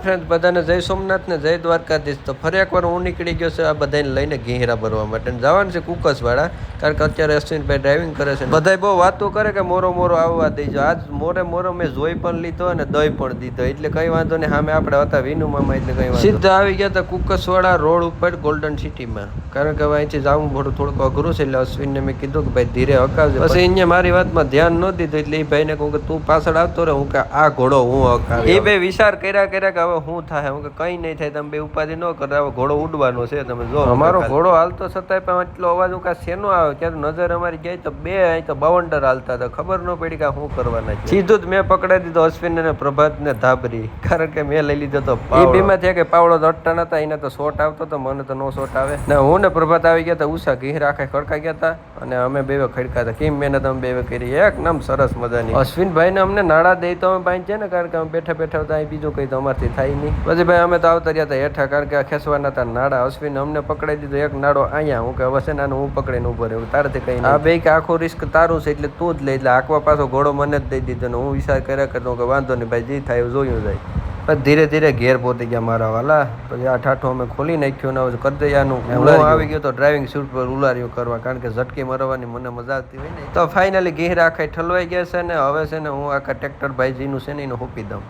Friend બધાને જય સોમનાથ ને જય દ્વારકાધીશ. તો ફરી એકવાર હું નીકળી ગયો છે આ બધાને લઈને ઘેરા ભરવા માટે જવાનું છે કુકસવાળા, કારણ કે અત્યારે અશ્વિનભાઈ ડ્રાઇવિંગ કરે છે. બધા બહુ વાતો કરે કે મોરો મોરો આવવા દેજો. આજ મોરો મેં જોઈ પણ લીધો અને દહીં પણ દીધો, એટલે કઈ વાંધો નહીં. સામે આપણે હતા વિનુ મામા, એટલે કઈ સીધા આવી ગયા હતા કુકસવાળા રોડ ઉપર ગોલ્ડન સિટીમાં, કારણ કે હવે અહીંથી જવું થોડુંક અઘરું છે. એટલે અશ્વિનને મેં કીધું કે ભાઈ ધીરે હકાવજે. પછી અહીંયા મારી વાતમાં ધ્યાન ન દીધું, એટલે એ ભાઈને કહું કે તું પાછળ આવતો રહે, હું કે આ ઘોડો હું હકાવ. એ બે વિચાર કર્યા કે હવે શું થાય. હું કે કઈ નહીં થાય, તમે બે ઉપાધિ ન કરે, હવે ઘોડો ઉડવાનો છે. તમે જો અમારો ઘોડો હાલતો છતાંય પણ એટલો અવાજ હું કા શેનો આવે. ત્યારે નજર અમારી ગઈ તો બે અહીં તો બાવંડર હાલતા હતા, ખબર ન પડી કે શું કરવાના છે. સીધું જ મેં પકડાઈ દીધો અશ્વિન ને પ્રભાત ને ધાબરી, કારણ કે મેં લઈ લીધો તો એ બીમાં થયા કે પાવડો દટતા નતા, એને તો શોટ આવતો તો મને તો નો શોટ આવે ને. હું ને પ્રભાત આવી ગયા હતા ઉષા ઘી રાખે ખડકા ગયા હતા, અને અમે બે ખડકા હતા. કેમ મહેનત અમે બે કરી એક નામ સરસ મજાની. અશ્વિનભાઈ ને અમને નાડા દઈ તો અમે પાંચ છે ને, કારણ કે અમે બેઠા બેઠા બીજું કઈ તો અમારથી થાય નહીં. પછી ભાઈ અમે તો આવતા રહ્યા હતા હેઠા, કારણ કે આ ખેસવાના હતા નાડા. અશ્વિન અમને પકડાઈ દીધો એક નાડો અહીંયા. હું કે હવે છે ને હું પકડીને ઉભો રહ્યો, તારાથી કઈ આ બે કે આખું રિસ્ક તારું છે એટલે તું જ લે. એટલે આખવા પાછો ઘોડો મને જ દઈ દીધો ને હું વિચાર કર્યા કરતો કે વાંધો નહીં ભાઈ, જે થાય એવું જોયું જાય. પછી ધીરે ધીરે ઘેર પહોંચી ગયા મારા વાલા. પછી આ ઠાઠું અમે ખોલી નાખ્યું ને કરી દયાનું હું આવી ગયો તો ડ્રાઇવિંગ સીટ પર ઉલાર્યો કરવા, કારણ કે ઝટકી મરવાની મને મજા આવતી હોય ને. તો ફાઇનલી ઘેર આખા ઠલવાઈ ગયા છે ને. હવે છે ને હું આખા ટ્રેક્ટર ભાઈજીનું છે ને એને હોપી દઉં.